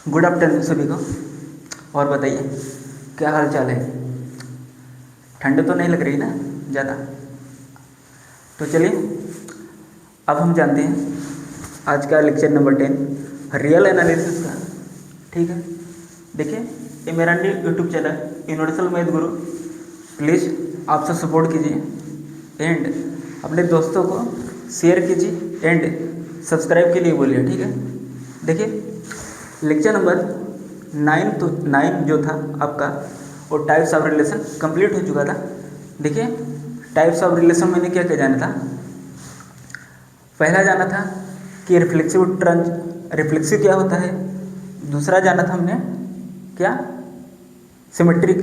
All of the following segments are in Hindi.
गुड आफ्टरनून सभी को। और बताइए क्या हाल चाल है। ठंड तो नहीं लग रही ना ज़्यादा। तो चलिए अब हम जानते हैं आज का लेक्चर नंबर 10 रियल एनालिसिस का। ठीक है, देखिए ये मेरा new YouTube channel universal math Guru. Please आप सब सपोर्ट कीजिए एंड अपने दोस्तों को शेयर कीजिए एंड सब्सक्राइब के लिए बोलिए। ठीक है, देखिए लेक्चर नंबर 9 जो था आपका वो टाइप्स ऑफ रिलेशन कंप्लीट हो चुका था। देखिए टाइप्स ऑफ रिलेशन मैंने क्या क्या जाना था। पहला जाना था कि रिफ्लेक्सिव क्या होता है। दूसरा जाना था हमने क्या, सिमेट्रिक।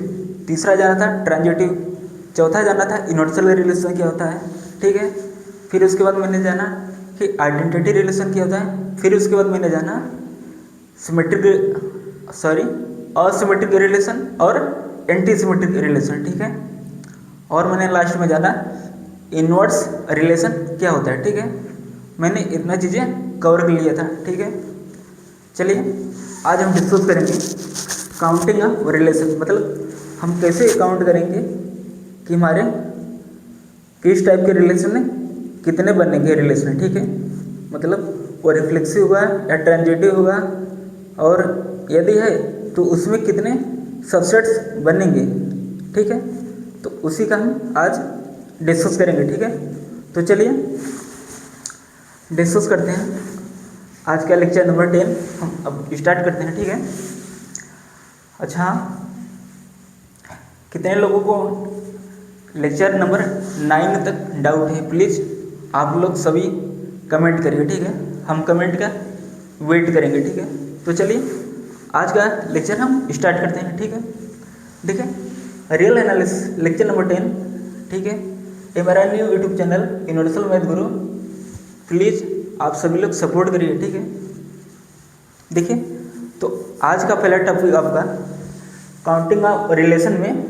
तीसरा जाना था ट्रांजिटिव। चौथा जाना था यूनिवर्सल रिलेशन क्या होता है। ठीक है, फिर उसके बाद मैंने जाना कि आइडेंटिटी रिलेशन क्या होता है। फिर उसके बाद मैंने जाना असिमेट्रिक रिलेशन और एंटी सिमेट्रिक रिलेशन। ठीक है, और मैंने लास्ट में जाना इनवर्स रिलेशन क्या होता है। ठीक है, मैंने इतना चीज़ें कवर कर लिया था। ठीक है, चलिए आज हम डिस्कस करेंगे काउंटिंग ऑफ रिलेशन, मतलब हम कैसे काउंट करेंगे कि हमारे किस टाइप के रिलेशन में कितने बनेंगे रिलेशन। ठीक है, मतलब वो रिफ्लेक्सिव होगा या ट्रांजिटिव होगा, और यदि है तो उसमें कितने सबसेट्स बनेंगे। ठीक है, तो उसी का हम आज डिस्कस करेंगे। ठीक है, तो चलिए डिस्कस करते हैं आज का लेक्चर नंबर 10 हम अब स्टार्ट करते हैं। ठीक है, अच्छा कितने लोगों को लेक्चर नंबर 9 तक डाउट है, प्लीज़ आप लोग सभी कमेंट करिए। ठीक है, हम कमेंट का वेट करेंगे। ठीक है, तो चलिए आज का लेक्चर हम स्टार्ट करते हैं। ठीक है, देखिए रियल एनालिसिस लेक्चर नंबर 10। ठीक है, ये मेरा new YouTube channel universal math Guru. Please आप सभी लोग सपोर्ट करिए। ठीक है, देखिए तो आज का पहला टॉपिक आपका काउंटिंग ऑफ रिलेशन में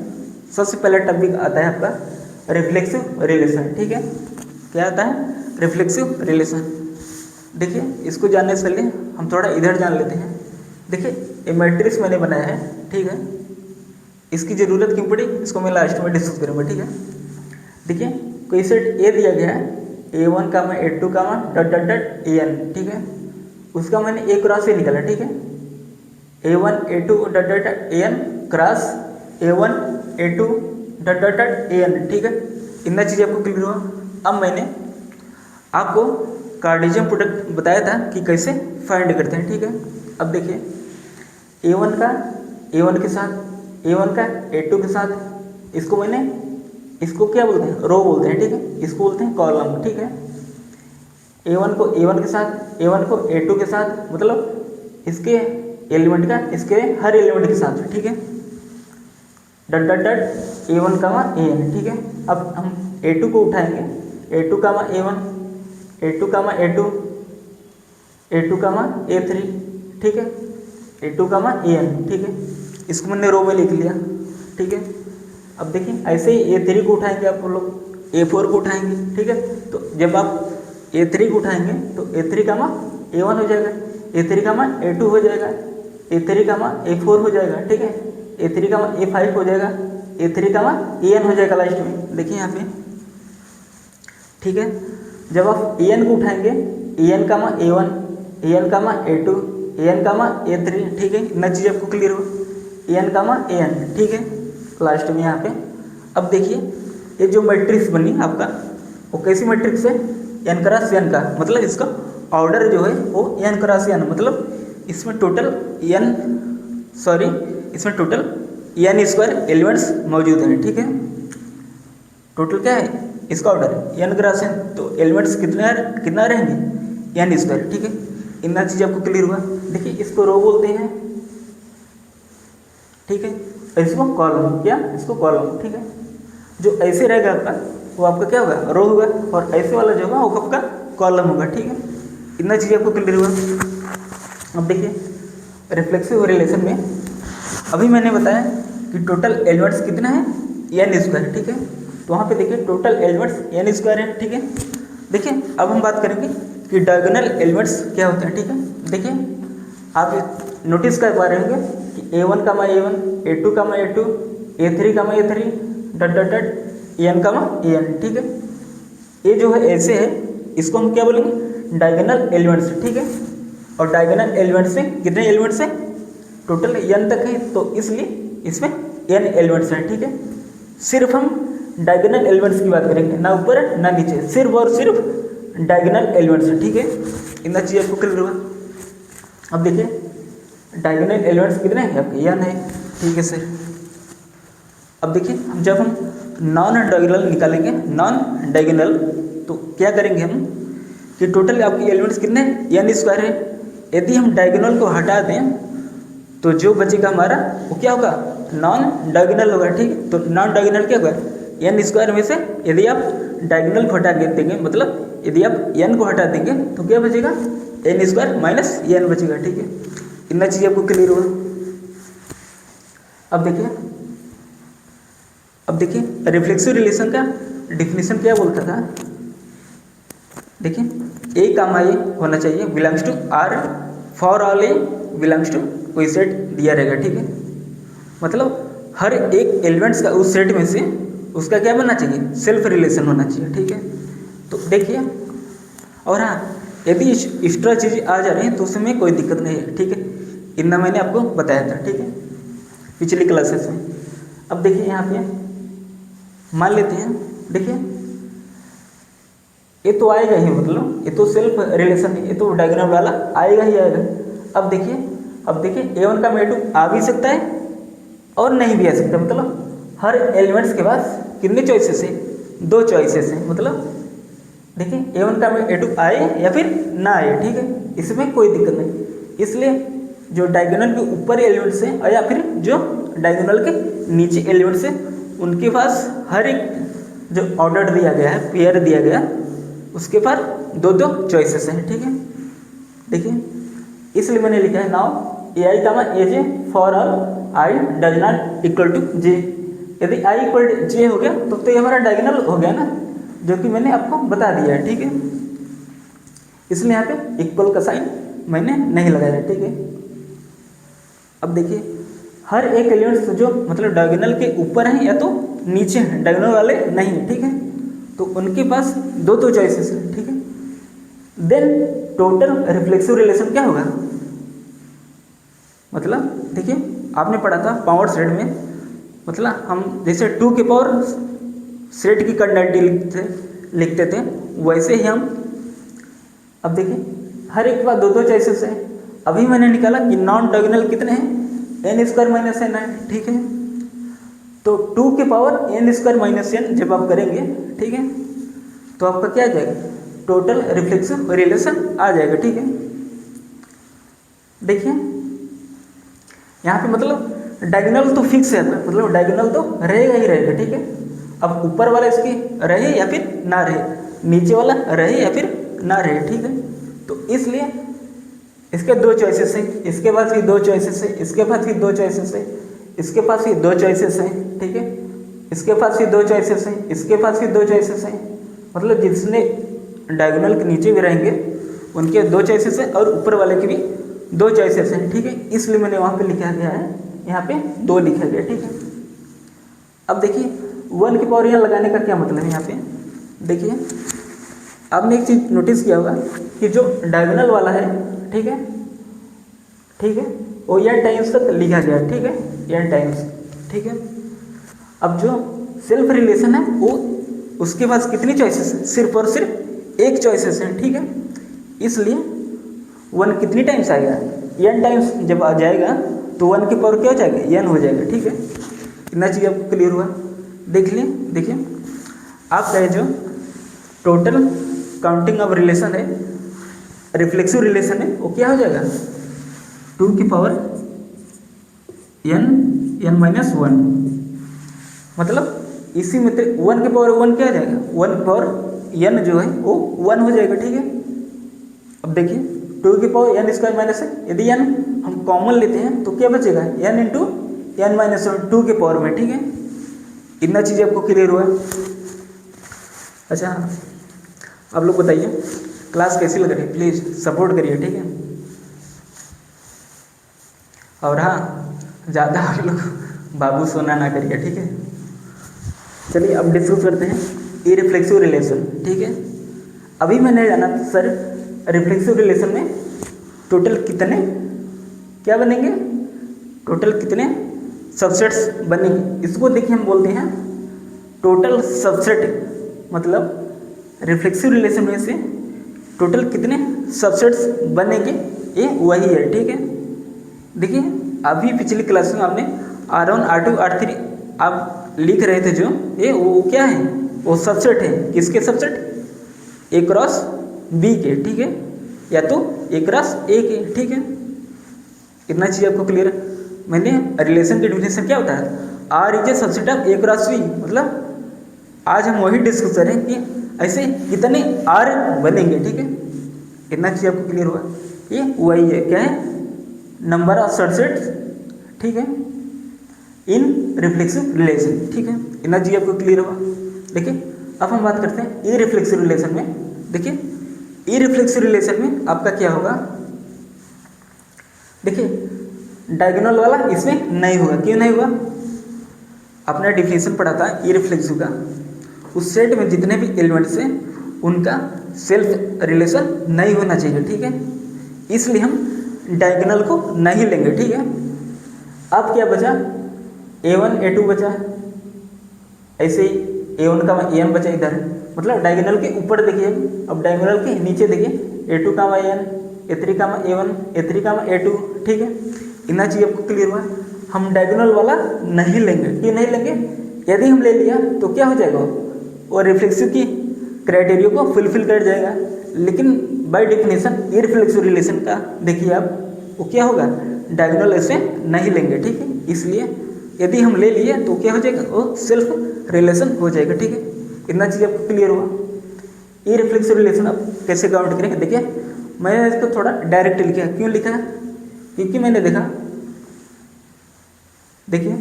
सबसे पहला टॉपिक आता है आपका रिफ्लेक्सिव रिलेशन। ठीक है, क्या आता है, रिफ्लेक्सिव रिलेशन। देखिए इसको जानने से पहले हम थोड़ा इधर जान लेते हैं। देखिए ये मैट्रिक्स मैंने बनाया है। ठीक है, इसकी ज़रूरत क्यों पड़ी इसको मैं लास्ट में डिस्कस करूँगा। ठीक है, देखिए कोई सेट ए दिया गया है A1 का मैं A2 का मैं डॉट डॉट डॉट AN। ठीक है, उसका मैंने A क्रॉस A निकाला। ठीक है, A1 A2 dot dot AN cross A1 A2 dot dot dot AN। ठीक है, इतना चीज़ आपको क्लियर हुआ। अब मैंने आपको कार्टेशियन प्रोडक्ट बताया था कि कैसे फाइंड करते हैं। ठीक है, अब देखिए A1 का A1 के साथ, A1 का A2 के साथ, इसको क्या बोलते हैं, रो बोलते हैं। ठीक है, इसको बोलते हैं कॉलम। ठीक है, A1 को A1 के साथ, A1 को A2 के साथ, मतलब इसके एलिमेंट का इसके हर एलिमेंट के साथ। ठीक है, डॉट डॉट डॉट A1 का AN। ठीक है, अब हम A2 को उठाएंगे, A2 का A1, A2 का A2, A2 का A3। ठीक है, A2 का AN। ठीक है, इसको मैंने रो में लिख लिया। ठीक है, अब देखिए ऐसे ही A3 को उठाएंगे आप लोग, A4 को उठाएंगे। ठीक है, तो जब आप A3 को उठाएंगे तो A3 का A1 हो जाएगा, A3 का A2 हो जाएगा, A3 का A4 हो जाएगा। ठीक है, A3 का A5 हो जाएगा, A3 का AN हो जाएगा लास्ट में। देखिए यहाँ पे। ठीक है, जब आप AN को उठाएंगे, AN का A1, AN का A2, AN का A3। ठीक है, इतना चीज़ आपको क्लियर हो, AN का AN। ठीक है, लास्ट में यहाँ पे अब देखिए ये जो मैट्रिक्स बनी आपका वो कैसी मैट्रिक्स है, N क्रॉस N का, मतलब इसका ऑर्डर जो है वो N क्रॉस N, मतलब इसमें टोटल N स्क्वायर एलिमेंट्स मौजूद हैं। ठीक है, टोटल क्या है इसका ऑर्डर N क्रॉस N, तो एलिमेंट्स कितना रहेंगे N स्क्वायर। ठीक है, इतना चीज़ आपको क्लियर हुआ। देखिए इसको रो बोलते हैं। ठीक है, इसको कॉलम, क्या इसको कॉलम। ठीक है, जो ऐसे रहेगा आपका वो आपका क्या होगा, रो होगा, और ऐसे वाला जो होगा वो आपका कॉलम होगा। ठीक है, इतना चीज़ आपको क्लियर हुआ। अब देखिए रिफ्लेक्सिव रिलेशन में अभी मैंने बताया कि टोटल एलिमेंट्स कितना है N स्क्वायर। ठीक है, तो वहाँ पे देखिए टोटल एलिमेंट्स N स्क्वायर है। ठीक है, देखिए अब हम बात करेंगे कि डायगोनल एलिमेंट्स क्या होते हैं। ठीक है, देखिए आप नोटिस कर पा रहे होंगे कि A1 का A1, A2 का A2, A3 का A3 डट डट डट En का En, ठीक है। ये जो है ऐसे है, इसको हम क्या बोलेंगे, डायगोनल एलिमेंट्स, ठीक है। और डायगोनल एलिमेंट्स में कितने एलिमेंट्स हैं, टोटल n तक है, तो इसलिए इसमें n एलिमेंट्स हैं, ठीक है। सिर्फ हम डायगोनल एलिमेंट्स की बात करेंगे, ना ऊपर ना नीचे, सिर्फ और सिर्फ डायगोनल एलिमेंट्स हैं, ठीक है। इतना चीज़ आपको क्लियर हुआ। अब देखिए डायगोनल एलिमेंट्स कितने हैं आपके, n है, ठीक है सर। अब देखिए जब हम नॉन डायगोनल निकालेंगे, नॉन डायगोनल, तो क्या करेंगे हम कि टोटल आपके एलिमेंट्स कितने n स्क्वायर है। यदि हम डायगोनल को हटा दें तो जो बचेगा हमारा वो क्या होगा, नॉन डायगोनल होगा, ठीक है। तो नॉन डायगोनल क्या होगा, n स्क्वायर में से यदि आप डायगोनल को हटा देंगे, मतलब यदि आप n को हटा देंगे तो क्या बचेगा, n स्क्वायर माइनस n बचेगा, ठीक है। इतना चीज़ आपको क्लियर हुआ। अब देखिए रिफ्लेक्सिव रिलेशन का डिफिनीशन क्या बोलता था। देखिए ए कामा ए होना चाहिए belongs to R, for all a belongs to कोई सेट दिया रहेगा, ठीक है। मतलब हर एक एलिमेंट्स का उस सेट में से उसका क्या बनना चाहिए, सेल्फ रिलेशन होना चाहिए, ठीक है। तो देखिए, और हाँ यदि एक्स्ट्रा चीज़ आ जा रही है तो उसमें कोई दिक्कत नहीं है, ठीक है। इतना मैंने आपको बताया था, ठीक है, पिछली क्लासेस में। अब देखिए यहाँ पे मान लेते हैं, देखिए ये तो आएगा ही, मतलब ये तो सेल्फ रिलेशन है, ये तो डायगोनल वाला आएगा ही आएगा। अब देखिए A1 का A2 आ भी सकता है और नहीं भी आ सकता, मतलब हर एलिमेंट्स के पास कितने चॉइसेस है, 2 चॉइसेस हैं। मतलब देखिए A1 का A2 आए या फिर ना आए, ठीक है, इसमें कोई दिक्कत नहीं। इसलिए जो डायगोनल के ऊपर एलिमेंट्स हैं या फिर जो डायगोनल के नीचे एलिमेंट्स हैं, उनके पास हर एक जो ऑर्डर दिया गया है, पेयर दिया गया, उसके पास 2 चॉइसेस हैं, ठीक है। देखिए इसलिए मैंने लिखा है नाउ AI का AJ for all I does not equal to J। यदि I इक्वल टू J हो गया तो ये हमारा डायगोनल हो गया ना, जो कि मैंने आपको बता दिया है, ठीक है। इसलिए यहाँ पे इक्वल का साइन मैंने नहीं लगाया, ठीक है। अब देखिए हर एक एलिमेंट्स जो मतलब डायगोनल के ऊपर हैं या तो नीचे हैं, डायगोनल वाले नहीं है, ठीक है, तो उनके पास 2 चॉइसेस हैं, ठीक है। देन टोटल रिफ्लेक्सिव रिलेशन क्या होगा, मतलब देखिए आपने पढ़ा था पावर सेट में, मतलब हम जैसे 2 के पावर सेट की कंडक्टिविटी लिखते थे, वैसे ही हम अब देखिए हर एक के पास 2 चॉइसेस हैं। अभी मैंने निकाला कि नॉन डायगोनल कितने हैं, n स्क्वायर माइनस n है, ठीक है। तो 2 के power n square minus n जब आप करेंगे, ठीक है, तो आपका क्या आ जाएगा, टोटल रिफ्लेक्सिव रिलेशन आ जाएगा, ठीक है। देखिए यहाँ पे मतलब डायगोनल तो फिक्स है, मतलब डायगोनल तो रहेगा ही रहेगा, ठीक है। अब ऊपर वाला इसकी रहे या फिर ना रहे, नीचे वाला रहे या फिर ना रहे, ठीक है। तो इसलिए इसके 2 चॉइसेस हैं, इसके पास भी 2 चॉइसेस है, इसके पास भी 2 चॉइसेस है, इसके पास भी 2 चॉइसेस हैं, ठीक है, इसके पास भी 2 चॉइसेस हैं, इसके पास भी 2 चॉइसेस हैं। मतलब जिसने डायगोनल के नीचे भी रहेंगे उनके 2 चॉइसेस हैं और ऊपर वाले के भी 2 चॉइसेस हैं, ठीक है। इसलिए मैंने वहाँ पे लिखा गया है, यहाँ पे 2 लिखा गया, ठीक है। अब देखिए 1 की पावर यहाँ लगाने का क्या मतलब है, यहाँ पे देखिए आपने एक चीज़ नोटिस किया होगा कि जो डायगोनल वाला है, ठीक है, ठीक है, वो n टाइम्स तक लिखा गया, ठीक है, n टाइम्स, ठीक है। अब जो सेल्फ रिलेशन है वो उसके पास कितनी चॉइसेस है, सिर्फ और सिर्फ एक चॉइसेस है, ठीक है। इसलिए 1 कितनी टाइम्स आएगा, n टाइम्स जब आ जाएगा तो 1 की पावर क्या हो जाएगा, n हो जाएगा, ठीक है। इतना चीज़ आपको क्लियर हुआ। देखिए आपका ये जो टोटल काउंटिंग ऑफ रिलेशन है, रिफ्लेक्सिव रिलेशन है, वो क्या हो जाएगा, 2 की पावर n माइनस 1, मतलब इसी में 1 की पावर 1 क्या आ जाएगा, 1 की पावर n जो है वो 1 हो जाएगा, ठीक है। अब देखिए 2 की पावर n स्क्वायर माइनस है, यदि n हम कॉमन लेते हैं तो क्या बचेगा, n इंटू n माइनस 1 2 के पावर में, ठीक है। इतना चीज़ आपको क्लियर हुआ। अच्छा आप लोग बताइए क्लास कैसी लग रही है, प्लीज़ सपोर्ट करिए, ठीक है। और हाँ, ज़्यादा आप लोग बाबू सोना ना करिए, ठीक है। चलिए अब डिस्कस करते हैं इरिफ्लेक्सिव रिलेशन, ठीक है। अभी मैंने जाना था सर रिफ्लेक्सिव रिलेशन में टोटल कितने क्या बनेंगे, टोटल कितने सबसेट्स बनेंगे। इसको देखिए हम बोलते हैं टोटल सबसेट, मतलब रिफ्लेक्सिव रिलेशन में से टोटल कितने सबसेट्स बनेंगे ये वही है, ठीक है। देखिए अभी पिछली क्लास में आपने R1 R2 R3 आप लिख रहे थे जो ये वो क्या है, वो सबसेट है। किसके सबसेट, A क्रॉस B के, ठीक है, या तो A क्रॉस A के, ठीक है। इतना चीज़ आपको क्लियर है। मैंने रिलेशन की डेफिनेशन क्या होता है, R is a subset of A cross B, मतलब आज हम वही डिस्कस करें कि ऐसे कितने R बनेंगे, ठीक है। इतना चीज़ आपको क्लियर हुआ। ये वही है, क्या है, नंबर ऑफ सबसेट्स, ठीक है, इन रिफ्लेक्सिव रिलेशन, ठीक है। इतना चीज़ आपको क्लियर हुआ। देखिए अब हम बात करते हैं ई रिफ्लेक्सिव रिलेशन में। देखिए ई रिफ्लेक्सिव रिलेशन में आपका क्या होगा, देखिए डायगोनल वाला इसमें नहीं होगा। क्यों नहीं हुआ, आपने डिफिनेशन पढ़ा था ई रिफ्लेक्सिव का, उस सेट में जितने भी एलिमेंट्स हैं उनका सेल्फ रिलेशन नहीं होना चाहिए, ठीक है। इसलिए हम डायगोनल को नहीं लेंगे, ठीक है। अब क्या बचा, A1 A2 बचा, ऐसे ही A1 का AN बचा इधर, मतलब डायगोनल के ऊपर देखिए, अब डायगोनल के नीचे देखिए A2 का AN, A3 का A1, A3 का A2, ठीक है। इतना चीज़ आपको क्लियर हुआ। हम डायगोनल वाला नहीं लेंगे। क्यों नहीं लेंगे, यदि हम ले लिया तो क्या हो जाएगा, वो रिफ्लेक्सिव की क्राइटेरिया को फुलफिल कर जाएगा। लेकिन by definition E reflexive relation का देखिए आप, वो क्या होगा, डायगोनल ऐसे नहीं लेंगे, ठीक है। इसलिए यदि हम ले लिए तो क्या हो जाएगा, वो सेल्फ रिलेशन हो जाएगा, ठीक है। इतना चीज़ आपको क्लियर हुआ। ई रिफ्लेक्सिव रिलेशन आप कैसे काउंट करेंगे, देखिए मैंने इसको थोड़ा डायरेक्ट लिखा। क्यों लिखा है, क्योंकि मैंने देखा, देखिए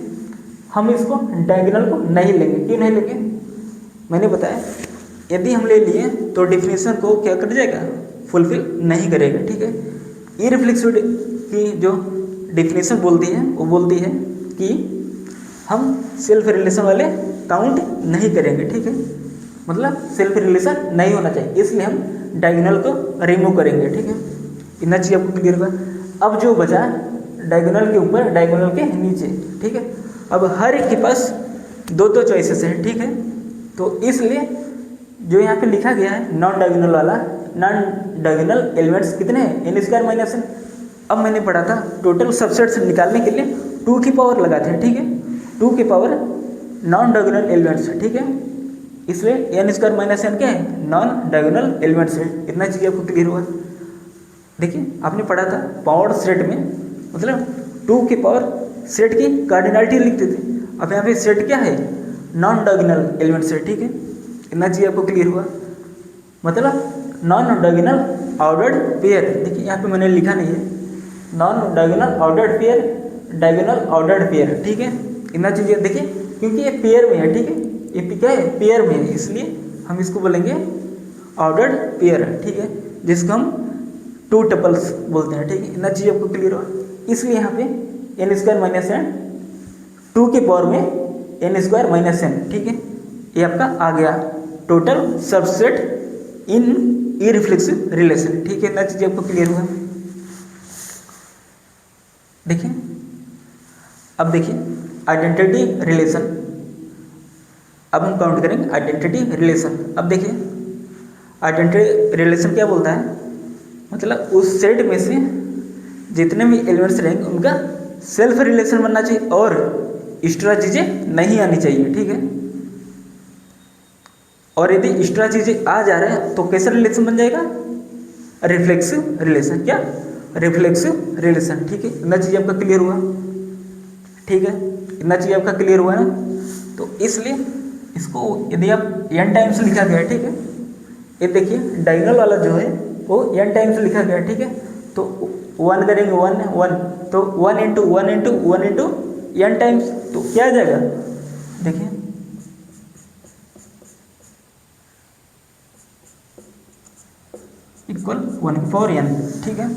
हम इसको डायगोनल को नहीं लेंगे। क्यों नहीं लेंगे, मैंने बताया यदि हम ले लिए तो डेफिनेशन को क्या कर जाएगा, फुलफिल नहीं करेगा, ठीक है। ई रिफ्लेक्सिव की जो डेफिनेशन बोलती है वो बोलती है कि हम सेल्फ रिलेशन वाले काउंट नहीं करेंगे, ठीक है, मतलब सेल्फ रिलेशन नहीं होना चाहिए, इसलिए हम डायगोनल को रिमूव करेंगे, ठीक है। इतना चीज़ आपको क्लियर हुआ। अब जो बचा डायगोनल के ऊपर डायगोनल के नीचे, ठीक है। अब हर एक के पास दो दो चॉइसेस हैं, ठीक है। तो इसलिए जो यहाँ पे लिखा गया है नॉन डायगोनल वाला, नॉन डायगोनल एलिमेंट्स कितने हैं, n स्क्वायर माइनस n। अब मैंने पढ़ा था टोटल सबसेट्स निकालने के लिए 2 की पावर लगाते हैं, ठीक है, 2 की पावर नॉन डायगोनल एलिमेंट्स, ठीक है। इसलिए n स्क्वायर माइनस n क्या है, नॉन डायगोनल एलिमेंट्स है। इतना चीज़ आपको क्लियर हुआ। देखिए आपने पढ़ा था पावर सेट में, मतलब 2 की पावर सेट की कार्डिनलिटी लिखते थे। अब यहाँ पे सेट क्या है, नॉन डायगोनल एलिमेंट्स है, ठीक है। इतना चीज़ आपको क्लियर हुआ, मतलब नॉन डायगोनल ऑर्डर्ड पेयर। देखिए यहाँ पे मैंने लिखा नहीं है, non diagonal ordered pair, diagonal ordered pair, ठीक है। इतना चीज़ देखिए क्योंकि ये पेयर में है, ठीक है, ये क्या है, पेयर में है, इसलिए हम इसको बोलेंगे ऑर्डर्ड पेयर, ठीक है, जिसको हम 2 टपल्स बोलते हैं, ठीक है। इतना चीज़ आपको क्लियर हुआ। इसलिए यहाँ पे n स्क्वायर माइनस n 2 के पावर में n स्क्वायर माइनस n, ठीक है, ये आपका आ गया टोटल सबसेट इन ई रिफ्लेक्सिव रिलेशन, ठीक है। इतना चीज़ आपको क्लियर हुआ। देखिए अब देखिए आइडेंटिटी रिलेशन, अब हम काउंट करेंगे आइडेंटिटी रिलेशन। अब देखिए आइडेंटिटी रिलेशन क्या बोलता है, मतलब उस सेट में से जितने भी एलिमेंट्स रहेंगे उनका सेल्फ रिलेशन बनना चाहिए और एक्स्ट्रा चीज़ें नहीं आनी चाहिए, ठीक है। और यदि एक्स्ट्रा चीज़ें आ जा रहे हैं तो कैसा रिलेशन बन जाएगा, रिफ्लेक्सिव रिलेशन। क्या, रिफ्लेक्सिव रिलेशन, ठीक है। इतना चीज़ आपका क्लियर हुआ, ठीक है। इतना चीज़ आपका क्लियर हुआ ना, तो इसलिए इसको यदि आप n टाइम्स लिखा गया है, ठीक है, ये देखिए डायगोनल वाला जो है वो n टाइम्स लिखा गया है, ठीक है। तो 1 करेंगे 1 1, तो 1 into 1 into 1 into n times, तो क्या आ जाएगा, देखिए इक्वल 1 की पावर n, ठीक है।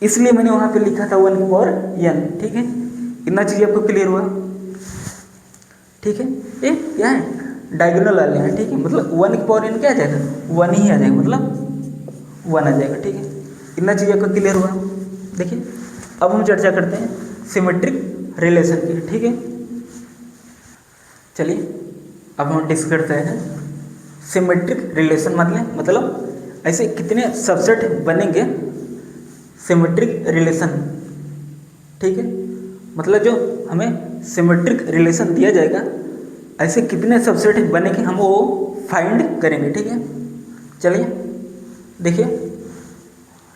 इसलिए मैंने वहाँ पे लिखा था 1 की पावर n, ठीक है। इतना चीज़ आपको क्लियर हुआ, ठीक है। ये क्या है, डायगोनल वाले हैं, ठीक है। मतलब 1 की पावर n क्या आ जाएगा, 1 ही आ जाएगा, मतलब 1 आ जाएगा, ठीक है। इतना चीज़ आपको क्लियर हुआ। देखिए अब हम चर्चा करते हैं सिमेट्रिक रिलेशन की, ठीक है। चलिए अब हम डिस्कस करते हैं सिमेट्रिक रिलेशन, मतलब ऐसे कितने सबसेट बनेंगे सिमेट्रिक रिलेशन, ठीक है। मतलब जो हमें सिमेट्रिक रिलेशन दिया जाएगा ऐसे कितने सबसेट बनेंगे हम वो फाइंड करेंगे, ठीक है। चलिए देखिए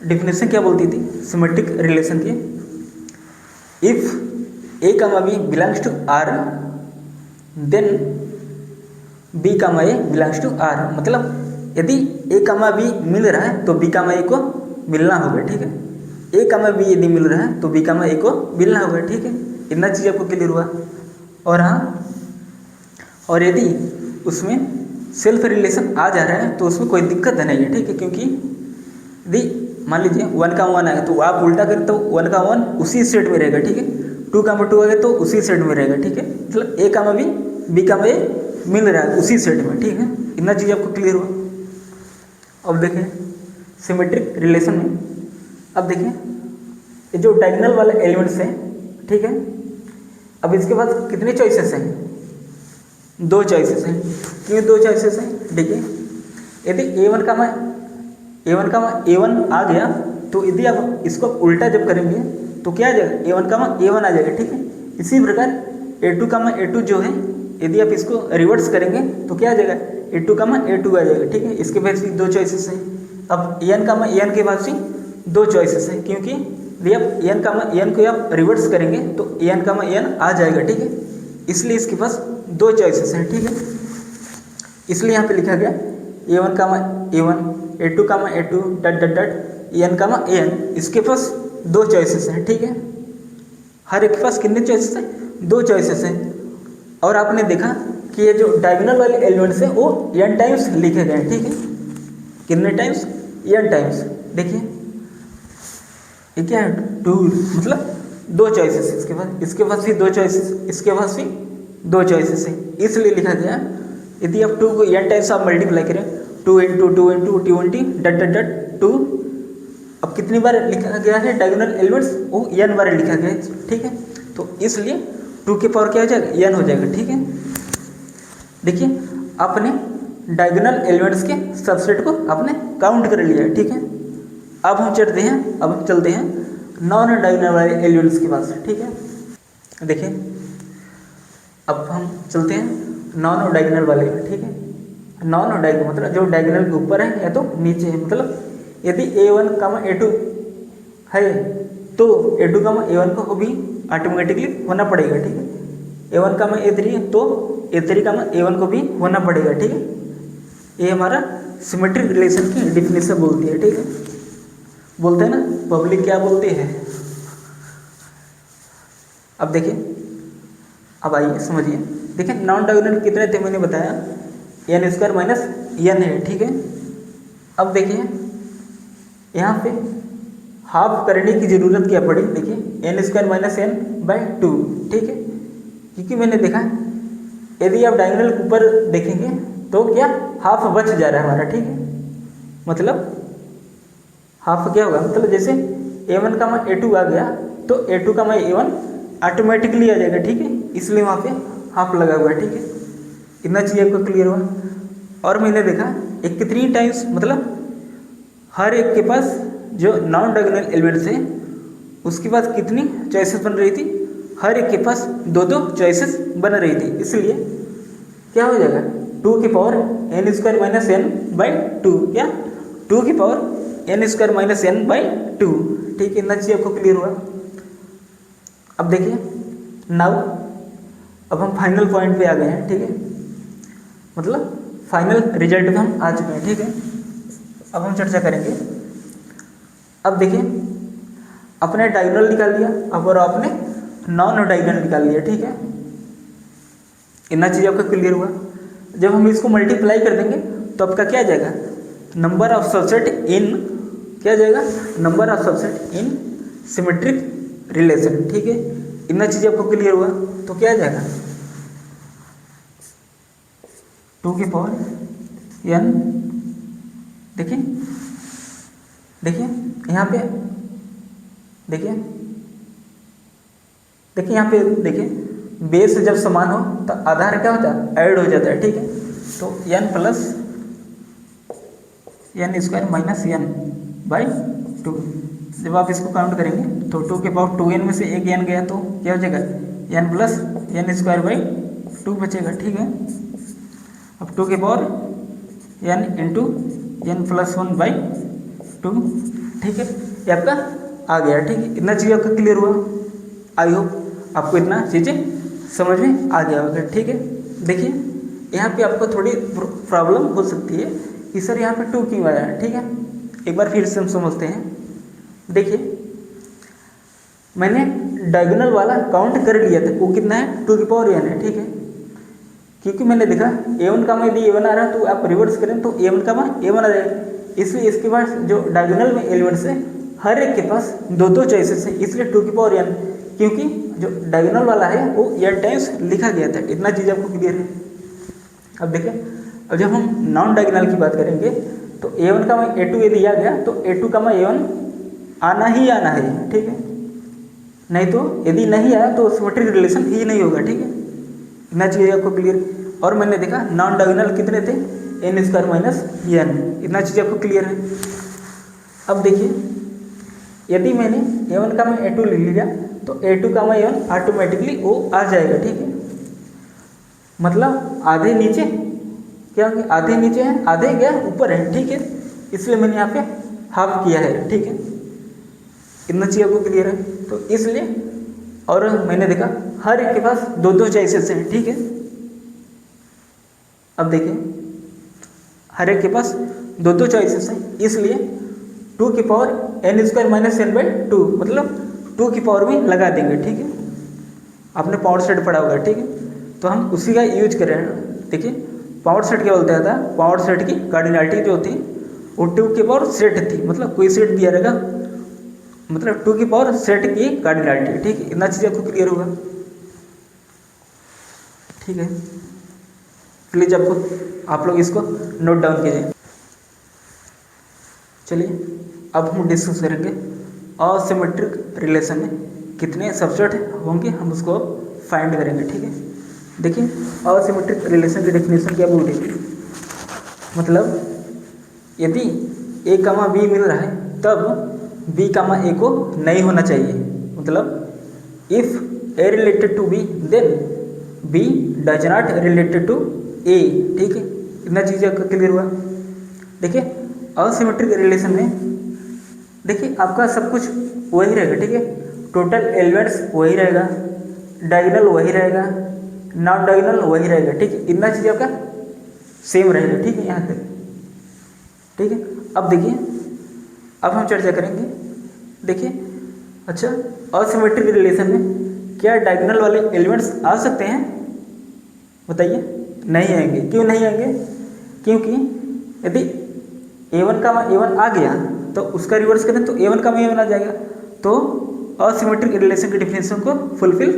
डिफिनेशन क्या बोलती थी सिमेट्रिक रिलेशन की। If a comma B belongs to R then b comma A belongs to R, मतलब यदि ए कामा बी मिल रहा है तो बी कामा ए को मिलना होगा, ठीक है। ए कामा बी यदि मिल रहा है तो बी कामा ए को मिलना होगा, ठीक है। इतना चीज़ आपको क्लियर हुआ। और हाँ, और यदि उसमें सेल्फ रिलेशन आ जा रहा है तो उसमें कोई दिक्कत नहीं है, ठीक है। क्योंकि यदि मान लीजिए 1 का 1 आए तो आप उल्टा करें तो 1 का 1 उसी सेट में रहेगा, ठीक है। 2 का 2 आ गया तो उसी सेट में रहेगा, ठीक है। मतलब ए कामा बी कामा ए मिल रहा है उसी सेट में, ठीक है। इतना चीज़ आपको क्लियर हुआ। अब देखिए सिमेट्रिक रिलेशन में, अब देखिए ये जो डायगोनल वाले एलिमेंट्स हैं, ठीक है। अब इसके बाद कितने चॉइसेस हैं, 2 चॉइसेस हैं। क्यों 2 चॉइसेस हैं, देखिए यदि ए1 आ गया तो यदि आप इसको उल्टा जब करेंगे तो क्या आ जाएगा, ए1 आ जाएगा, ठीक है। इसी प्रकार ए2 जो है यदि आप इसको रिवर्स करेंगे तो क्या आ जाएगा, ए2 आ जाएगा, ठीक है। इसके बाद भी 2 चॉइसेस हैं। अब एन के बाद भी 2 चॉइसेस हैं, क्योंकि यदि आप एन को आप रिवर्स करेंगे तो एन आ जाएगा, ठीक है। इसलिए इसके पास 2 चॉइसेस हैं, ठीक है। इसलिए यहाँ पे लिखा गया ए1 ए2 डट डट डट एन इसके पास 2 चॉइसेस हैं, ठीक है। हर एक के पास कितने चॉइसेस हैं, 2 चॉइसेस हैं। और आपने देखा कि ये जो डायगोनल वाले एलिमेंट्स हैं वो n टाइम्स लिखे गए हैं, ठीक है। कितने टाइम्स, n टाइम्स। देखिए ये क्या है, 2, मतलब 2 चॉइसेस इसके पास भी 2 चॉइसेस, इसके पास भी 2 चॉइसेस है। इसलिए लिखा गया यदि आप 2 को n टाइम्स आप मल्टीप्लाई करें 2 इंटू 20 डट डट डट 2, अब कितनी बार लिखा गया है डायगोनल एलिमेंट्स, वो n बार लिखा गया है, ठीक है। तो इसलिए 2 की पावर क्या हो जाएगा, n हो जाएगा, ठीक है। देखिए आपने डायगोनल एलिमेंट्स के सबसेट को आपने काउंट कर लिया है, ठीक है। अब हम चलते हैं नॉन डायगोनल वाले एलिमेंट्स के पास, ठीक है। देखिए अब हम चलते हैं नॉन डायगोनल वाले, ठीक है। नॉन डायगोनल मतलब जो डायगोनल के ऊपर है या तो नीचे है। मतलब यदि a1 a2 है तो a2 a1 को भी ऑटोमेटिकली होना पड़ेगा, ठीक है। a1 a3 है तो a3 a1 को भी होना पड़ेगा, ठीक है। ये हमारा सिमेट्रिक रिलेशन की डिफिनेशन बोलती है, ठीक है। बोलते हैं ना पब्लिक क्या बोलती है। अब देखिए, अब आइए समझिए। देखिए नॉन डायगोनल कितने थे मैंने बताया, n² माइनस n है, ठीक है। अब देखिए यहाँ पे हाफ करने की ज़रूरत क्या पड़ी, देखिए n² माइनस n/2, ठीक है। क्योंकि मैंने देखा यदि आप डायगोनल के ऊपर देखेंगे तो क्या हाफ बच जा रहा है हमारा, ठीक है। मतलब हाफ क्या होगा, मतलब जैसे a1 a2 आ गया तो a2 a1 ऑटोमेटिकली आ जाएगा, ठीक है। इसलिए वहाँ पे हाफ लगा हुआ है, ठीक है। इतना चीज़ आपको क्लियर हुआ। और मैंने देखा एक कितनी टाइम्स, मतलब हर एक के पास जो नॉन डायगोनल एलिमेंट्स है उसके पास कितनी चॉइसेस बन रही थी, हर एक के पास 2 चॉइसेस बन रही थी। इसलिए क्या हो जाएगा, 2 की पावर n² माइनस n/2, क्या 2 की पावर n² माइनस n/2, ठीक है। इतना चीज़ आपको क्लियर हुआ। अब देखिए नाउ अब हम फाइनल पॉइंट पे आ गए हैं, ठीक है। मतलब फाइनल रिजल्ट पे हम आ चुके हैं, ठीक है। अब हम चर्चा करेंगे। अब देखिए अपने डायगोनल निकाल लिया, अब और आपने नॉन डायगोनल निकाल लिया, ठीक है। इतना चीज़ आपका क्लियर हुआ। जब हम इसको मल्टीप्लाई कर देंगे तो आपका क्या आ जाएगा, नंबर ऑफ सबसेट इन क्या आ जाएगा, number of subset in symmetric relation, ठीक है। इतना चीज़ आपको क्लियर हुआ तो क्या आ जाएगा 2n। देखिए देखिए यहाँ पे देखिए यहाँ पे देखिए बेस जब समान हो तो आधार क्या होता है ऐड हो जाता है, ठीक है। तो n plus n square minus n by 2, जब आप इसको काउंट करेंगे तो 2 के पावर 2n में से एक n गया तो क्या हो जाएगा n plus n square by 2 बचेगा, ठीक है। अब 2 के power n into n plus 1 by 2, ठीक है। ये आपका आ गया, ठीक है। इतना चीज़ आपका क्लियर हुआ। आई होप आपको इतना चीज़ें समझ में आ गया होगा, ठीक है। देखिए यहाँ पे आपको थोड़ी प्रॉब्लम हो सकती है कि सर यहाँ पे 2 क्यों आया है, ठीक है। एक बार फिर से हम समझते हैं। देखिए मैंने डायगोनल वाला काउंट कर लिया था, वो कितना है 2 की पावर n है, ठीक है। क्योंकि मैंने देखा a1 का यदि a1 आ रहा है तो आप रिवर्स करें तो a1 का a1 आ जाएगा। इसलिए इसके पास जो डायगोनल में एलिमेंट्स है हर एक के पास दो दो चॉइसेस है, इसलिए 2 की पावर n, क्योंकि जो डायगोनल वाला है वो n टाइम्स लिखा गया था। इतना चीज़ आपको क्लियर है। अब देखिए अब जब हम नॉन डायगोनल की बात करेंगे तो a1 का a2 यदि आ गया तो a2 का a1 आना ही आना है, ठीक है। नहीं तो यदि नहीं आया तो सिमेट्रिक रिलेशन ही नहीं होगा, ठीक है। इतना चीज़ आपको क्लियर। और मैंने देखा नॉन डायगोनल कितने थे n स्क्वायर माइनस n, इतना चीज़ आपको क्लियर है। अब देखिए यदि मैंने a1 का a2 ले लिया तो a2 का a1 ऑटोमेटिकली वो आ जाएगा, ठीक है। मतलब आधे नीचे क्या होंगे, आधे नीचे हैं आधे क्या ऊपर है, ठीक है। इसलिए मैंने यहाँ पे हाफ किया है, ठीक है। इतना चीज़ आपको क्लियर है। तो इसलिए और मैंने देखा हर एक के पास दो दो चॉइसेस हैं, ठीक है। अब देखिए हर एक के पास दो दो चॉइसेस हैं, इसलिए 2 की power n square minus n by 2 मतलब 2 की पावर में लगा देंगे, ठीक है। आपने पावर सेट पढ़ा होगा, ठीक है। तो हम उसी का यूज कर रहे हैं। देखिए पावर सेट क्या बोलता था, पावर सेट की कार्डिनलिटी जो होती वो 2 की पावर सेट थी, मतलब कोई सेट दिया रहेगा मतलब 2 की पावर सेट की कार्डिनलिटी, ठीक है। इतना चीज़ आपको क्लियर होगा, ठीक है। प्लीज आप लोग इसको नोट डाउन कीजिए। चलिए अब हम डिस्कस करेंगे असिमेट्रिक रिलेशन में कितने सबसेट होंगे, हम उसको फाइंड करेंगे, ठीक है। देखिए असिमेट्रिक रिलेशन की डेफिनेशन क्या बोल रही है, मतलब यदि a कामा b मिल रहा है तब b कामा a को नहीं होना चाहिए। मतलब if a related to b then b does not related to a, ठीक है। इतना चीज़ आपका क्लियर हुआ। देखिए असिमेट्रिक रिलेशन में देखिए आपका सब कुछ वही रहेगा, ठीक है। टोटल एलिमेंट्स वही रहेगा, डायगोनल वही रहेगा, नॉन डायगोनल वही रहेगा, ठीक है। इतना चीज़ आपका सेम रहेगा, ठीक है, यहाँ तक, ठीक है। अब देखिए अब हम चर्चा करेंगे। देखिए अच्छा असिमेट्रिक रिलेशन में क्या डायगोनल वाले एलिमेंट्स आ सकते हैं, बताइए। नहीं आएंगे। क्यों नहीं आएंगे, क्योंकि यदि a1 का a1 आ गया तो उसका रिवर्स करें तो a1 का a1 आ जाएगा, तो असिमेट्रिक रिलेशन की डिफिनेशन को फुलफिल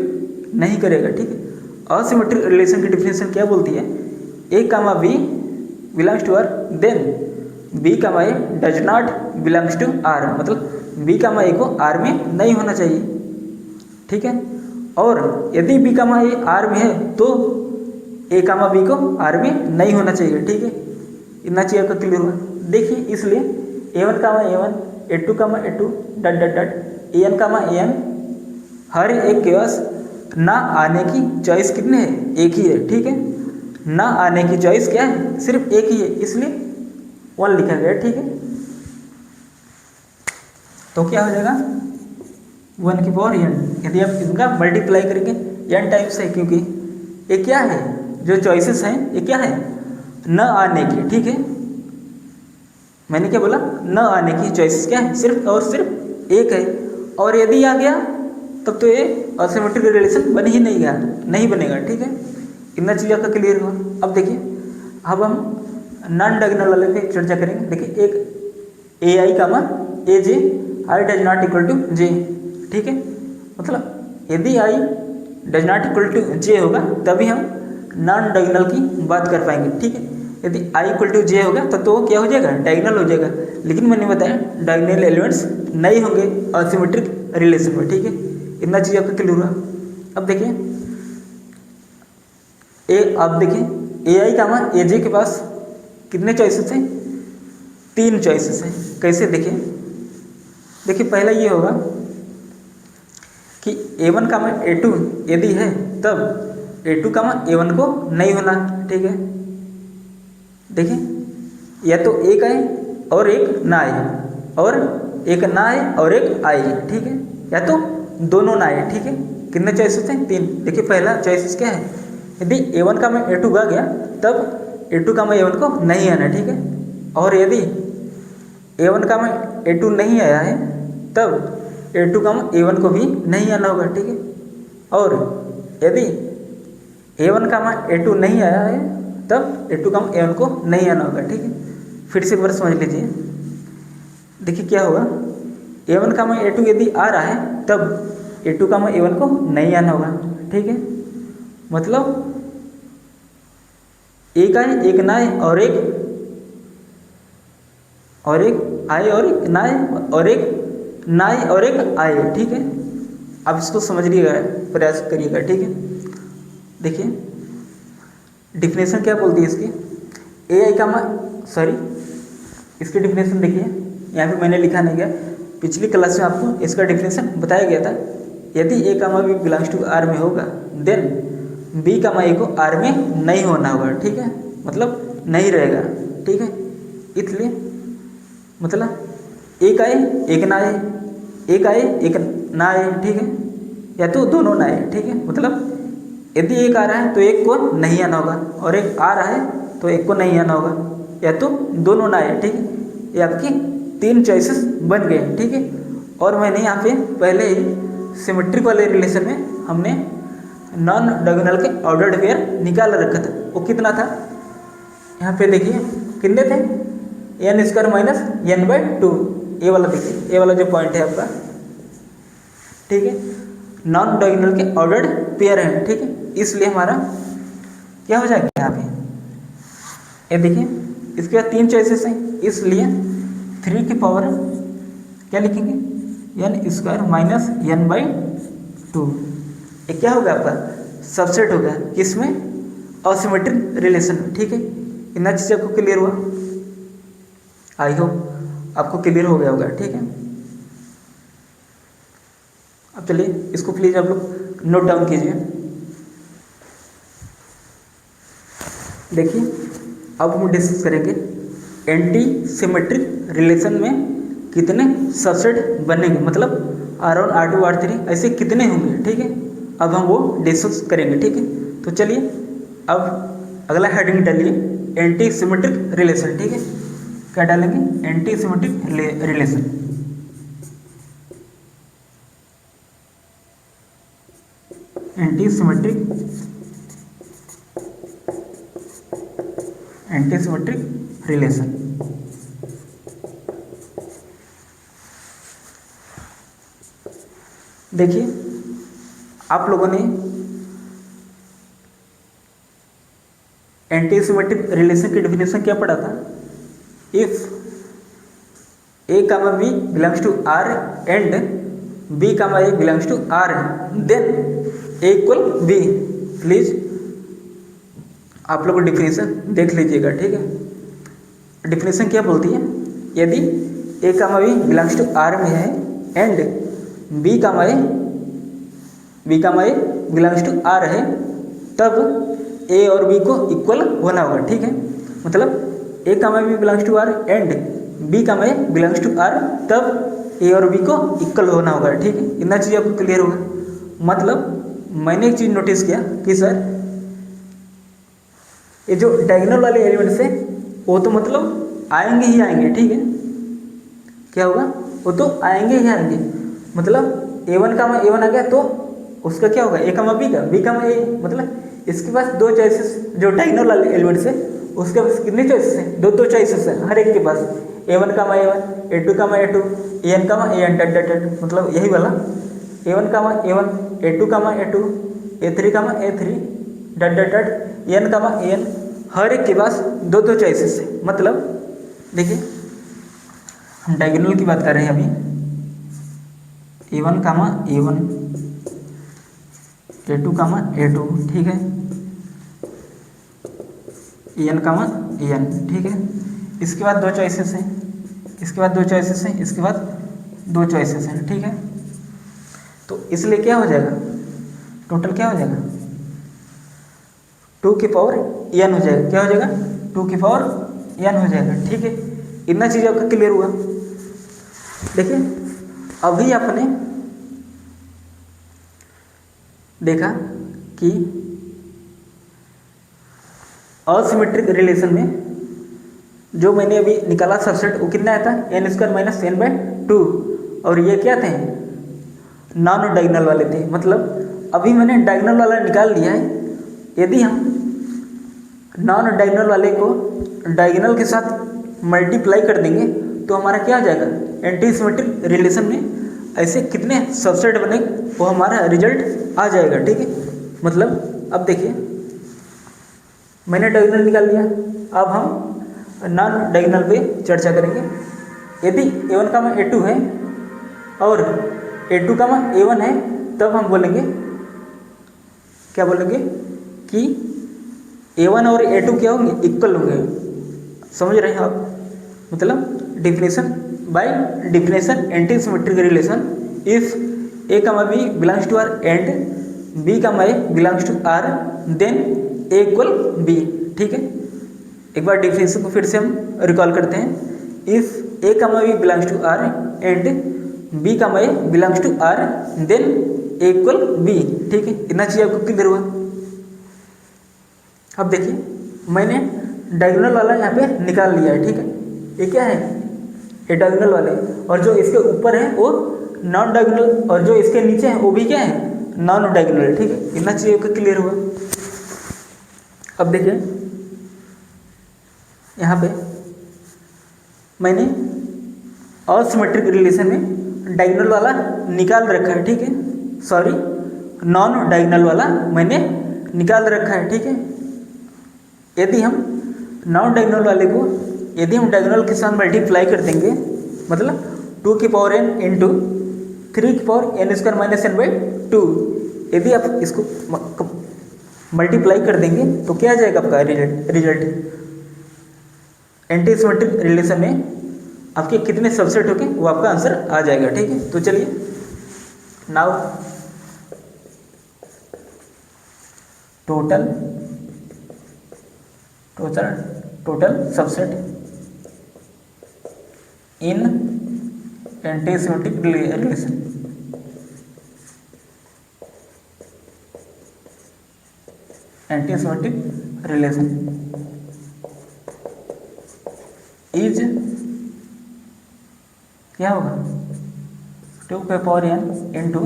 नहीं करेगा, ठीक है। असिमेट्रिक रिलेशन की डिफिनेशन क्या बोलती है, a comma b belongs to r then b comma a does not belongs to r, मतलब b कामा a को r में नहीं होना चाहिए, ठीक है। और यदि b कामा a r में है तो a कामा b को r में नहीं होना चाहिए, ठीक है। इतना चाहिए आपका क्लियर हुआ। देखिए इसलिए a1 comma a1 a2 comma a2 dot dot dot an comma an हर एक के पास ना आने की चॉइस कितने है, एक ही है, ठीक है। ना आने की चॉइस क्या है, सिर्फ एक ही है, इसलिए 1 लिखा गया, ठीक है। तो क्या हो जाएगा 1 की पावर n। यदि आप इनका मल्टीप्लाई करेंगे n टाइम्स है, क्योंकि ये क्या है जो चॉइसेस हैं ये क्या है न आने की, ठीक है। मैंने क्या बोला, न आने की चॉइसेस क्या है, सिर्फ और सिर्फ एक है। और यदि आ गया तब तो ये असिमेट्रिक रिलेशन बन ही नहीं गया, नहीं बनेगा, ठीक है। इतना चीज़ आपका क्लियर हुआ। अब देखिए अब हम नॉन डायगोनल वाले पे चर्चा करेंगे। देखिए एक A I comma A J I does not equal to J, ठीक है। मतलब यदि I does not equal to J होगा तभी हम नॉन डायगोनल की बात कर पाएंगे, ठीक है। यदि आई इक्वल टू जे होगा तो क्या हो जाएगा, डायगोनल हो जाएगा। लेकिन मैंने बताया डायगोनल एलिमेंट्स नहीं होंगे असिमेट्रिक रिलेशन में, ठीक है। इतना चीज़ आपका क्लियर हुआ। अब देखिए अब देखिए ए आई कामा ए जे के पास कितने चॉइसेस हैं, 3 चॉइसेस हैं। कैसे देखिए पहला ये होगा कि A1 कामा A2 यदि है तब A2 कामा A1 को नहीं होना, ठीक है। देखिए या तो एक आए और एक ना आए, और एक ना आए और एक आए, ठीक है, या तो दोनों ना आए, ठीक है। कितने चॉइसेस हैं, 3। देखिए पहला चॉइसेस क्या है, यदि A1 कामा A2 आ गया तब A2 कामा A1 को नहीं आना, ठीक है। और यदि A1 कामा A2 नहीं आया है तब A2 कामा A1 को भी नहीं आना होगा, ठीक है। और यदि A1 कामा A2 नहीं आया है तब A2 कामा A1 को नहीं आना होगा, ठीक है। फिर से एक बार समझ लीजिए। देखिए क्या होगा, A1 कामा A2 यदि आ रहा है तब A2 कामा A1 को नहीं आना होगा, ठीक है। मतलब एक आए एक ना आए और एक आए और एक ना आए और एक ना आए और एक आए, ठीक है। आप इसको समझिएगा, प्रयास करिएगा, ठीक है। देखिए डिफिनेशन क्या बोलती है इसकी, ए आई कामा इसकी डिफिनेशन देखिए, यहाँ पे मैंने लिखा नहीं गया, पिछली क्लास में आपको इसका डिफिनेशन बताया गया था। यदि a comma B belongs to R में होगा देन बी कामा ए को आर में नहीं होना होगा, ठीक है। मतलब नहीं रहेगा, ठीक है। इसलिए मतलब एक आए एक ना आए, एक आए एक ना आए, ठीक है, या तो दोनों ना आए, ठीक है। मतलब यदि एक आ रहा है तो एक को नहीं आना होगा, और एक आ रहा है तो एक को नहीं आना होगा, या तो दोनों ना आए, ठीक है। ये आपकी 3 चॉइसेस बन गए, ठीक है। और मैंने यहाँ पे पहले ही सिमेट्रिक वाले रिलेशन में हमने नॉन डायगोनल के ऑर्डर्ड पेयर निकाल रखा था। वो कितना था, यहाँ पे देखिए कितने थे, n² माइनस n/2। ये वाला देखिए, ये वाला जो पॉइंट है आपका, ठीक है, नॉन डायगोनल के ऑर्डर्ड पेयर है, ठीक है। इसलिए हमारा क्या हो जाएगा यहाँ पे, ये देखिए इसके बाद 3 चॉइसेस हैं, इसलिए 3 की पावर क्या लिखेंगे, n² माइनस n/2। ये क्या होगा आपका सबसेट होगा, किसमें, असिमेट्रिक रिलेशन में, ठीक है। इतना चीज़ आपको क्लियर हुआ, आई होप आपको क्लियर हो गया होगा, ठीक है। अब चलिए इसको प्लीज़ आप लोग नोट डाउन कीजिए। देखिए अब हम डिस्कस करेंगे एंटी सिमेट्रिक रिलेशन में कितने सबसेट बनेंगे, मतलब R1 R2 R3 ऐसे कितने होंगे, ठीक है। अब हम वो डिस्कस करेंगे, ठीक है। तो चलिए अब अगला हेडिंग डालिए, एंटी सिमेट्रिक रिलेशन, ठीक है। क्या डालेंगे, anti symmetric relation. Anti symmetric relation. देखिए आप लोगों ने एंटी सिमेट्रिक रिलेशन की डेफिनेशन क्या पढ़ा था, if a comma B belongs to R and B comma A belongs to R then a equal b. Please आप लोग डेफिनेशन देख लीजिएगा, ठीक है। डेफिनेशन क्या बोलती है, यदि a comma B belongs to R में है and B comma A belongs to R है तब ए और बी को इक्वल होना होगा, ठीक है। मतलब A comma B belongs to R and B comma A belongs to R तब ए और बी को इक्वल होना होगा, ठीक है। इतना चीज़ आपको क्लियर होगा। मतलब मैंने एक चीज़ नोटिस किया कि सर ये जो डायगोनल वाले एलिमेंट्स हैं वो तो मतलब आएंगे ही आएंगे, ठीक है। क्या होगा, वो तो आएंगे ही आएंगे। मतलब A1 कामा A1 आ गया तो उसका क्या होगा, A कामा B का, B कामा A। मतलब इसके पास 2 चॉइसेस, जो डायगोनल वाले एलिमेंट्स है उसके पास कितने चॉइसेस हैं, 2 चॉइसेस हैं हर एक के पास, A1 कामा A1, A2 कामा A2, एन कामा एन डट डट डट, मतलब यही वाला A1 कामा A1, A2 कामा A2, A3 कामा A3 डट डट डट एन कामा एन। हर एक के पास दो दो चॉइसेस है। मतलब देखिए हम डायगोनल की बात कर रहे हैं अभी, A1 कामा A1, A2 कामा A2, ठीक है, एन कामा एन, ठीक है। इसके बाद दो चॉइसेस हैं, इसके बाद दो चॉइसेस हैं, इसके बाद दो चॉइसेस हैं, ठीक है। तो इसलिए क्या हो जाएगा, टोटल क्या हो जाएगा, 2 की पावर n हो जाएगा। क्या हो जाएगा, 2 की पावर n हो जाएगा, ठीक है। इतना चीज़ आपका क्लियर हुआ। देखिए अभी आपने देखा कि असिमेट्रिक रिलेशन में जो मैंने अभी निकाला सबसेट वो कितना आया था, n² माइनस n/2, और ये क्या थे, नॉन डायगोनल वाले थे। मतलब अभी मैंने डायगोनल वाला निकाल लिया है। यदि हम नॉन डायगोनल वाले को डायगोनल के साथ मल्टीप्लाई कर देंगे तो हमारा क्या आ जाएगा, एंटी सिमेट्रिक रिलेशन में ऐसे कितने सबसेट बने वो हमारा रिजल्ट आ जाएगा, ठीक है। मतलब अब देखिए मैंने डायगोनल निकाल लिया, अब हम नॉन डायगोनल पे चर्चा करेंगे। यदि A1 कामा A2 है और A2 कामा A1 है, तब हम बोलेंगे, क्या बोलेंगे कि A1 और A2 क्या होंगे, इक्वल होंगे। समझ रहे हैं आप, मतलब definition by definition anti symmetric relation if A comma B belongs to R and B comma A belongs to R then A equal B, ठीक है। एक बार डिफिनेशन को फिर से हम रिकॉल करते हैं। If A comma B belongs to R and B comma A belongs to R then A equal B, ठीक है। इतना चीज़ आपको क्लियर हुआ। अब देखिए मैंने डायगोनल वाला यहाँ पे निकाल लिया है, ठीक है। ये क्या है, ये डायगोनल वाले, और जो इसके ऊपर है वो नॉन डायगोनल, और जो इसके नीचे है वो भी क्या है, नॉन डायगोनल, ठीक है। इतना चीज़ आपको क्लियर हुआ। अब देखिए यहाँ पे मैंने असिमेट्रिक रिलेशन में डायगोनल वाला निकाल रखा है, ठीक है। सॉरी, नॉन डायगोनल वाला मैंने निकाल रखा है, ठीक है। यदि हम नॉन डायगोनल वाले को यदि हम डायगोनल के साथ मल्टीप्लाई कर देंगे, मतलब 2 की पावर n इंटू 3 की पावर n² माइनस n/2, यदि आप इसको मल्टीप्लाई कर देंगे तो क्या आ जाएगा आपका रिजल्ट। एंटी सिमेट्रिक रिलेशन में आपके कितने सबसेट होंगे वो आपका आंसर आ जाएगा, ठीक है। तो चलिए now total subset in anti symmetric relation, anti symmetric relation is क्या होगा, 2 की पावर n इंटू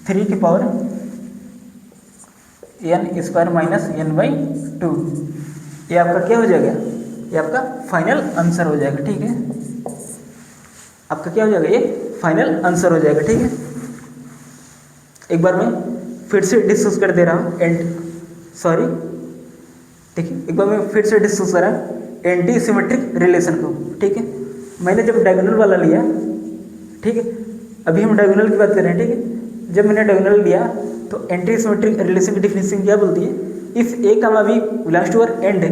3 की पावर n² माइनस n/2। ये आपका क्या हो जाएगा, ये आपका फाइनल आंसर हो जाएगा, ठीक है। आपका क्या हो जाएगा, ये फाइनल आंसर हो जाएगा, ठीक है। एक बार मैं फिर से डिस्कस कर दे रहा हूँ देखिए एक बार मैं फिर से डिस्कस कर रहा हूँ एंटी सिमेट्रिक रिलेशन को, ठीक है। मैंने जब डायगोनल वाला लिया, ठीक है, अभी हम डायगोनल की बात कर रहे हैं, ठीक है। जब मैंने डायगोनल लिया तो एंटी सिमेट्रिक रिलेशन की डिफिनेशन क्या बोलती है, if A comma B belongs to R and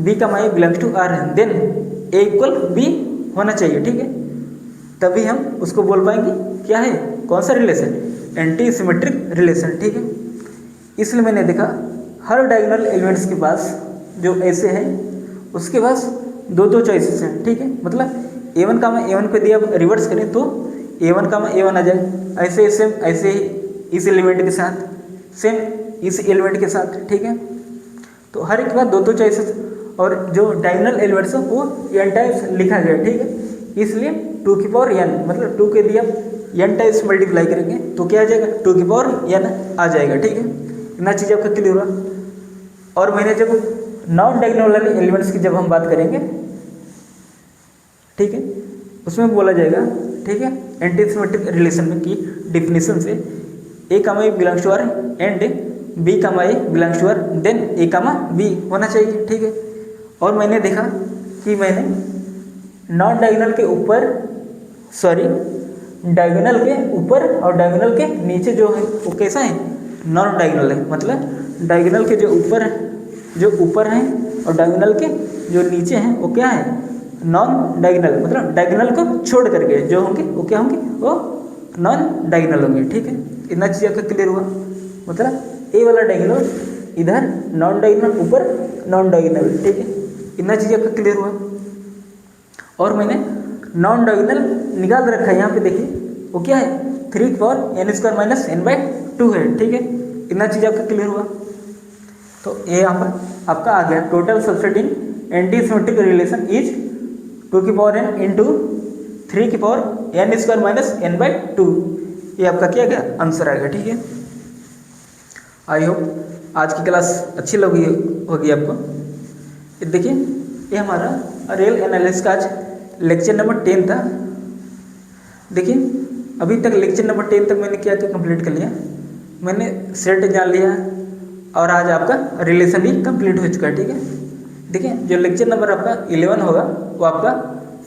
B comma A belongs to R then A equal B होना चाहिए, ठीक है। तभी हम उसको बोल पाएंगे क्या है, कौन सा रिलेशन, एंटी सिमेट्रिक रिलेशन, ठीक है। इसलिए मैंने देखा हर डायगोनल एलिमेंट्स के पास जो ऐसे हैं उसके पास दो दो चॉइसेस हैं, ठीक है। मतलब A1 कामा A1 को यदि आप रिवर्स करें तो A1 कामा A1 आ जाए, ऐसे सेम ऐसे ही इस एलिमेंट के साथ, सेम इस एलिमेंट के साथ, ठीक है। तो हर एक के बाद दो दो चॉइसेस, और जो डायगोनल एलिमेंट्स है वो n टाइम्स लिखा गया, ठीक है। इसलिए 2 की पावर n, मतलब 2 के यदि आप n टाइम्स मल्टीप्लाई करेंगे तो क्या आ जाएगा, 2 की पावर n आ जाएगा, ठीक है। इतना चीज़ आपका क्लियर हुआ। और मैंने जब नॉन डायगोनल एलिमेंट्स की जब हम बात करेंगे, ठीक है, उसमें बोला जाएगा ठीक है, एंटी सिमेट्रिक रिलेशन में की डिफिनेशन से A comma A belongs to R and B comma A belongs to R then A comma B होना चाहिए, ठीक है। और मैंने देखा कि मैंने नॉन डायगोनल के ऊपर डायगोनल के ऊपर और डायगोनल के नीचे जो है वो कैसा है, नॉन डायगोनल है। मतलब डायगोनल के जो ऊपर हैं और डायगोनल के जो नीचे हैं वो क्या है, नॉन डायगोनल। मतलब डायगोनल को छोड़ करके जो होंगे वो क्या होंगे, वो नॉन डायगोनल होंगे, ठीक है। इतना चीज़ आपका क्लियर हुआ। मतलब ए वाला डायगोनल इधर नॉन डायगोनल ऊपर नॉन डायगोनल, ठीक है। इतना चीज़ आपका क्लियर हुआ। और मैंने नॉन डायगोनल निकाल रखा है यहाँ पे, देखिए वो क्या है, 3 n² - n/2 है, ठीक है। इतना चीज़ आपका क्लियर हुआ। तो ये यहाँ पर आपका आ गया total subset in anti symmetric relation is 2n into 3n² - n/2। ये आपका क्या गया, आंसर आएगा, ठीक है। आई होप आज की क्लास अच्छी लगी होगी आपको। देखिए ये हमारा रियल एनालिसिस का आज लेक्चर नंबर 10 था। देखिए अभी तक लेक्चर नंबर 10 तक मैंने क्या क्या कंप्लीट कर लिया, मैंने सेट जान लिया और आज आपका रिलेशन भी कंप्लीट हो चुका है, ठीक है। देखिए जो लेक्चर नंबर आपका 11 होगा वो आपका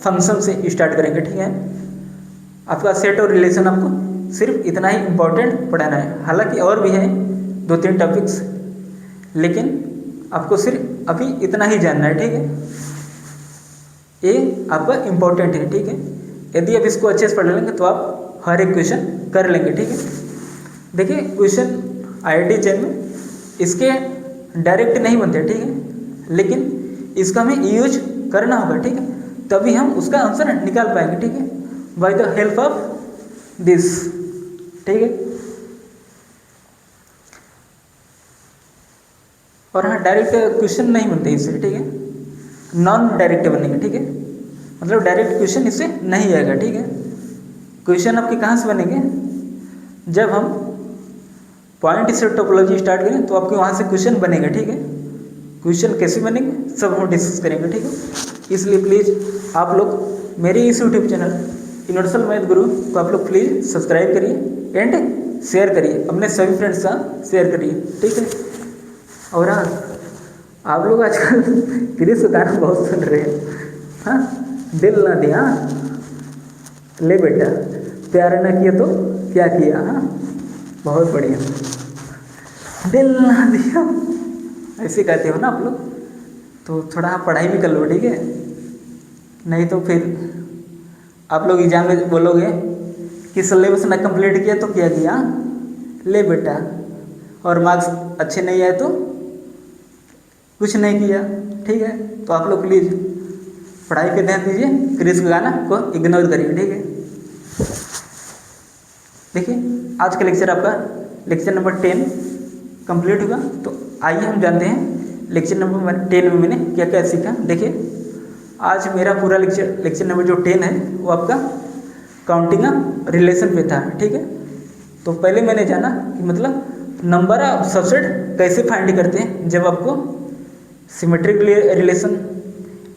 फंक्शन से स्टार्ट करेंगे, ठीक है। आपका सेट और रिलेशन आपको सिर्फ इतना ही इम्पोर्टेंट पढ़ाना है। हालांकि और भी है 2-3 टॉपिक्स, लेकिन आपको सिर्फ अभी इतना ही जानना है, ठीक है। ये आपका इम्पोर्टेंट है, ठीक है। यदि आप इसको अच्छे से पढ़ लेंगे तो आप हर एक क्वेश्चन कर लेंगे, ठीक है। देखिए क्वेश्चन IIT चैन में इसके डायरेक्ट नहीं बनते, ठीक है, लेकिन इसका हमें यूज करना होगा, ठीक है, तभी हम उसका आंसर निकाल पाएंगे, ठीक है, by the help of this, ठीक है। और हाँ डायरेक्ट क्वेश्चन नहीं बनते इससे, ठीक है, नॉन डायरेक्ट बनेंगे, ठीक है। मतलब डायरेक्ट क्वेश्चन इससे नहीं आएगा, ठीक है। क्वेश्चन आपके कहाँ से बनेंगे, जब हम पॉइंट से टोपोलॉजी स्टार्ट करें तो आपके वहाँ से क्वेश्चन बनेगा, ठीक है। क्वेश्चन कैसे बनेंगे सब हम डिस्कस करेंगे, ठीक है। इसलिए प्लीज़ आप लोग मेरे इस यूट्यूब चैनल यूनिवर्सल मैथ गुरु को आप लोग प्लीज़ सब्सक्राइब करिए एंड शेयर करिए, अपने सभी फ्रेंड्स का शेयर करिए, ठीक है। और हाँ आप लोग आजकल क्रिस का गाना बहुत सुन रहे हैं, हाँ, दिल ना दिया ले बेटा, प्यार ना किया तो क्या किया, हाँ, बहुत बढ़िया, दिल ना दिया ऐसे कहते हो ना आप लोग, तो थोड़ा आप पढ़ाई भी कर लो, ठीक है। नहीं तो फिर आप लोग एग्जाम में बोलोगे कि सिलेबस ना कंप्लीट किया तो क्या किया, ले बेटा, और मार्क्स अच्छे नहीं आए तो कुछ नहीं किया, ठीक है। तो आप लोग प्लीज़ पढ़ाई पे ध्यान दीजिए, क्रिस के गाना को इग्नोर करिए, ठीक है। देखिए आज का लेक्चर आपका लेक्चर नंबर 10 कंप्लीट हुआ। तो आइए हम जानते हैं लेक्चर नंबर 10 में मैंने क्या क्या सीखा। देखिए आज मेरा पूरा लेक्चर नंबर जो 10 है वो आपका काउंटिंग रिलेशन पे था, ठीक है। तो पहले मैंने जाना कि मतलब नंबर ऑफ सबसेट कैसे फाइंड करते हैं जब आपको symmetric relation,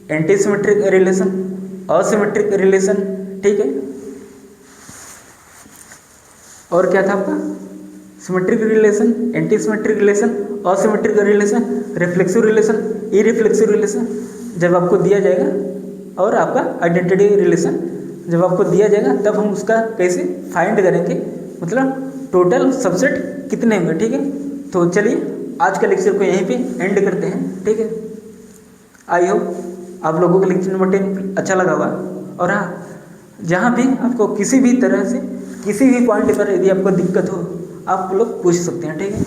anti symmetric relation, asymmetric relation, ठीक है। और क्या था आपका symmetric relation, anti symmetric relation, asymmetric relation, reflexive relation, irreflexive relation जब आपको दिया जाएगा, और आपका आइडेंटिटी रिलेशन जब आपको दिया जाएगा तब हम उसका कैसे फाइंड करेंगे, मतलब टोटल सबसेट कितने होंगे, ठीक है। तो चलिए आज का लेक्चर को यहीं पे एंड करते हैं, ठीक है। आई होप आप लोगों को लेक्चर नंबर 10 अच्छा लगा होगा। और हाँ जहाँ भी आपको किसी भी तरह से किसी भी पॉइंट पर यदि आपको दिक्कत हो आप लोग पूछ सकते हैं, ठीक है।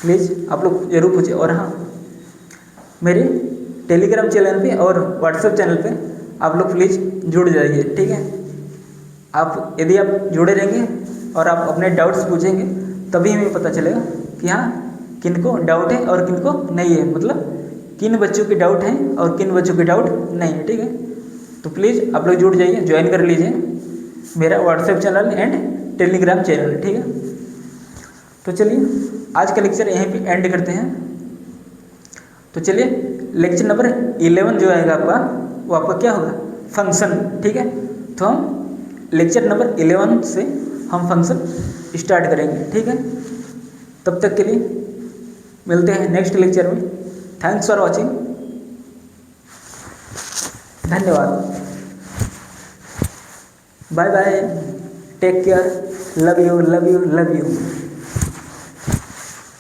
प्लीज़ आप लोग जरूर पूछें। और हाँ मेरे टेलीग्राम चैनल पे और व्हाट्सएप चैनल पे आप लोग प्लीज़ जुड़ जाइए, ठीक है। आप यदि आप जुड़े रहेंगे और आप अपने डाउट्स पूछेंगे तभी हमें पता चलेगा कि हाँ किन को डाउट है और किन को नहीं है, मतलब किन बच्चों के डाउट हैं और किन बच्चों के डाउट नहीं है, ठीक है। तो प्लीज़ आप लोग जुड़ जाइए, ज्वाइन कर लीजिए मेरा WhatsApp channel and Telegram channel, ठीक है। तो चलिए आज का लेक्चर यहीं पे एंड करते हैं। तो चलिए लेक्चर नंबर 11 जो आएगा आपका वो आपका क्या होगा, फंक्शन, ठीक है। तो हम लेक्चर नंबर 11 से हम फंक्शन स्टार्ट करेंगे, ठीक है। तब तक के लिए मिलते हैं नेक्स्ट लेक्चर में। थैंक्स फॉर वॉचिंग, धन्यवाद, bye bye, take care, love you love you love you.